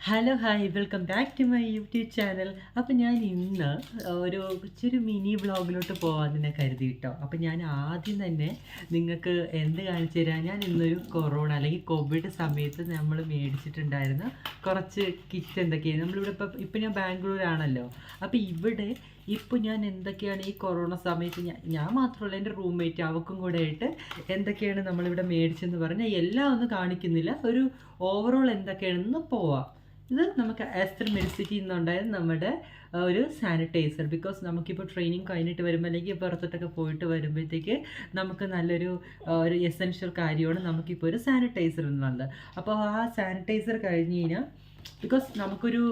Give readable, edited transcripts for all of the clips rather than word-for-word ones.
Hello hi welcome back to my YouTube channel. അപ്പോൾ ഞാൻ ഇന്ന് ഒരു മിനി വ്ളോഗിലോട്ട് പോകാമെന്ന് കരുതി കേട്ടോ. അപ്പോൾ ഞാൻ ആദ്യം തന്നെ നിങ്ങൾക്ക് എന്ത് കാണിച്ചു തരാം, ഞാൻ ഇന്നൊരു കൊറോണ അല്ലെങ്കിൽ കോവിഡ് സമയത്ത് നമ്മൾ മേടിച്ചിട്ടുണ്ടായിരുന്ന കുറച്ച് കിറ്റ് എന്തൊക്കെയാണ് നമ്മളിവിടെ ഇപ്പം ഞാൻ ബാംഗ്ലൂരാണല്ലോ. അപ്പോൾ ഇവിടെ ഇപ്പോൾ ഞാൻ എന്തൊക്കെയാണ് ഈ കൊറോണ സമയത്ത് ഞാൻ മാത്രമല്ല എൻ്റെ റൂംമേറ്റ് അവൾക്കും കൂടെ ആയിട്ട് എന്തൊക്കെയാണ് നമ്മളിവിടെ മേടിച്ചെന്ന് പറഞ്ഞാൽ എല്ലാം ഒന്നും കാണിക്കുന്നില്ല, ഒരു ഓവറോൾ എന്തൊക്കെയാണെന്ന് പോവാം. ഇത് നമുക്ക് ആസ്റ്റർ മെഡിസിറ്റിയിൽ നിന്നുണ്ടായത് നമ്മുടെ ഒരു സാനിറ്റൈസർ. ബിക്കോസ് നമുക്കിപ്പോൾ ട്രെയിനിങ് കഴിഞ്ഞിട്ട് വരുമ്പോൾ അല്ലെങ്കിൽ പുറത്തോട്ടൊക്കെ പോയിട്ട് വരുമ്പോഴത്തേക്ക് നമുക്ക് നല്ലൊരു ഒരു എസെൻഷ്യൽ കാര്യമാണ് നമുക്കിപ്പോൾ ഒരു സാനിറ്റൈസർ എന്നുള്ളത്. അപ്പോൾ ആ സാനിറ്റൈസർ കഴിഞ്ഞ് കഴിഞ്ഞാൽ ബിക്കോസ് നമുക്കൊരു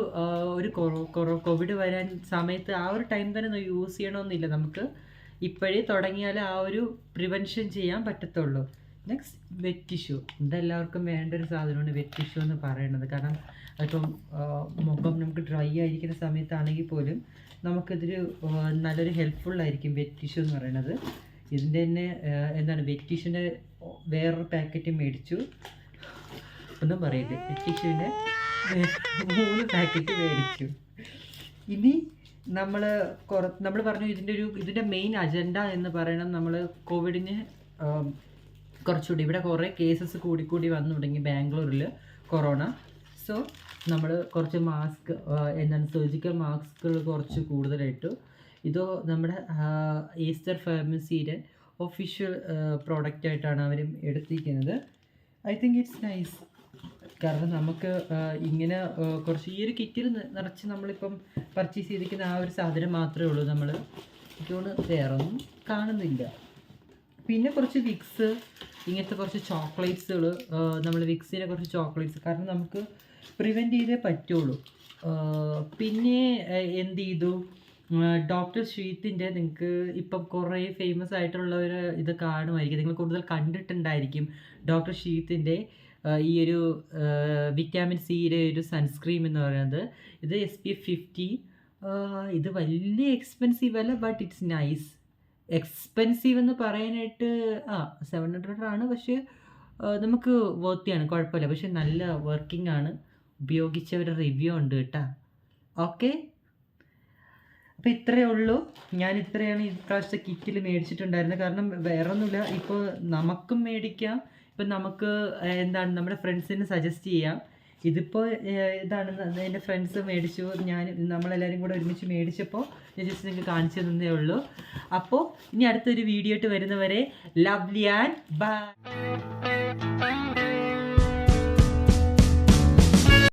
കോവിഡ് വരാൻ സമയത്ത് ആ ഒരു ടൈം തന്നെ യൂസ് ചെയ്യണമെന്നില്ല, നമുക്ക് ഇപ്പോഴേ തുടങ്ങിയാൽ ആ ഒരു പ്രിവെൻഷൻ ചെയ്യാൻ പറ്റത്തുള്ളൂ. Next wet tissue. ഇതെല്ലാവർക്കും വേണ്ട ഒരു സാധനമാണ് വെറ്റ് ടിഷ്യൂ എന്ന് പറയുന്നത്. കാരണം ഇപ്പം മുഖം നമുക്ക് ഡ്രൈ ആയിരിക്കുന്ന സമയത്താണെങ്കിൽ പോലും നമുക്കിതൊരു നല്ലൊരു ഹെൽപ്ഫുള്ളായിരിക്കും വെറ്റ് ടിഷ്യൂ എന്ന് പറയുന്നത്. ഇതിൻ്റെ തന്നെ എന്താണ് വെറ്റ് ടിഷ്യൂൻ്റെ വേറൊരു പാക്കറ്റ് മേടിച്ചു, ഒന്നും പറയില്ല, വെറ്റ് ടിഷ്യൂവിൻ്റെ 3 പാക്കറ്റ് മേടിച്ചു. ഇനി നമ്മൾ പറഞ്ഞു ഇതിൻ്റെ മെയിൻ അജണ്ട എന്ന് പറയണം, നമ്മൾ കോവിഡിന് കുറച്ചുകൂടി ഇവിടെ കുറേ കേസസ് കൂടി വന്നു തുടങ്ങി ബാംഗ്ലൂരിൽ കൊറോണ. സോ നമ്മൾ കുറച്ച് മാസ്ക് സർജിക്കൽ മാസ്കുകൾ കുറച്ച് കൂടുതലായിട്ടു. ഇതോ നമ്മുടെ ഈസ്റ്റർ ഫാർമസിയുടെ ഒഫീഷ്യൽ പ്രോഡക്റ്റായിട്ടാണ് അവരും എടുത്തിരിക്കുന്നത്. I think it's nice. കാരണം നമുക്ക് ഇങ്ങനെ കുറച്ച് ഈ ഒരു കിറ്റിൽ നിറച്ച് നമ്മളിപ്പം പർച്ചേസ് ചെയ്തിരിക്കുന്ന ആ ഒരു സാധനം മാത്രമേ ഉള്ളൂ, നമ്മൾ ഇതുകൊണ്ട് വേറൊന്നും കാണുന്നില്ല. പിന്നെ കുറച്ച് വിക്സ്, ഇങ്ങനത്തെ കുറച്ച് ചോക്ലേറ്റ്സുകൾ, നമ്മൾ വിക്സിനെ കുറച്ച് ചോക്ലേറ്റ്സ്, കാരണം നമുക്ക് പ്രിവെൻറ്റ് ചെയ്തേ പറ്റുള്ളൂ. പിന്നെ എന്ത് ചെയ്തു, ഡോക്ടർ ഷീത്തിൻ്റെ നിങ്ങൾക്ക് ഇപ്പം കുറേ ഫേമസ് ആയിട്ടുള്ളവർ ഇത് കാണുമായിരിക്കും, നിങ്ങൾ കൂടുതൽ കണ്ടിട്ടുണ്ടായിരിക്കും. ഡോക്ടർ ഷീത്തിൻ്റെ ഈ ഒരു വിറ്റാമിൻ സിയുടെ ഒരു സൺസ്ക്രീം എന്ന് പറയുന്നത്, ഇത് SPF 50. ഇത് വലിയ എക്സ്പെൻസീവ് അല്ല, ബട്ട് ഇറ്റ്സ് നൈസ്. എക്സ്പെൻസീവ് എന്ന് പറയാനായിട്ട് 700 ആണ്, പക്ഷേ നമുക്ക് വർത്തിയാണ്, കുഴപ്പമില്ല. പക്ഷെ നല്ല വർക്കിംഗ് ആണ്, ഉപയോഗിച്ചവരുടെ റിവ്യൂ ഉണ്ട് കേട്ടോ. ഓക്കെ, അപ്പോൾ ഇത്രയേ ഉള്ളൂ. ഞാൻ ഇത്രയാണ് ഇപ്രാവശ്യത്തെ കിറ്റിൽ മേടിച്ചിട്ടുണ്ടായിരുന്നത്. കാരണം വേറെ ഒന്നുമില്ല, ഇപ്പോൾ നമുക്കും മേടിക്കാം, ഇപ്പം നമുക്ക് എന്താണ് നമ്മുടെ ഫ്രണ്ട്സിന് സജസ്റ്റ് ചെയ്യാം. ഇതിപ്പോൾ ഇതാണ് എൻ്റെ ഫ്രണ്ട്സ് മേടിച്ചു, നമ്മളെല്ലാവരും കൂടെ ഒരുമിച്ച് മേടിച്ചപ്പോൾ ഞാൻ ജസ്റ്റ് നിങ്ങൾക്ക് കാണിച്ചു തന്നേ ഉള്ളൂ. അപ്പോൾ ഇനി അടുത്തൊരു വീഡിയോ ആയിട്ട് വരുന്നവരെ ലവ്ലി ആൻഡ് ബൈ.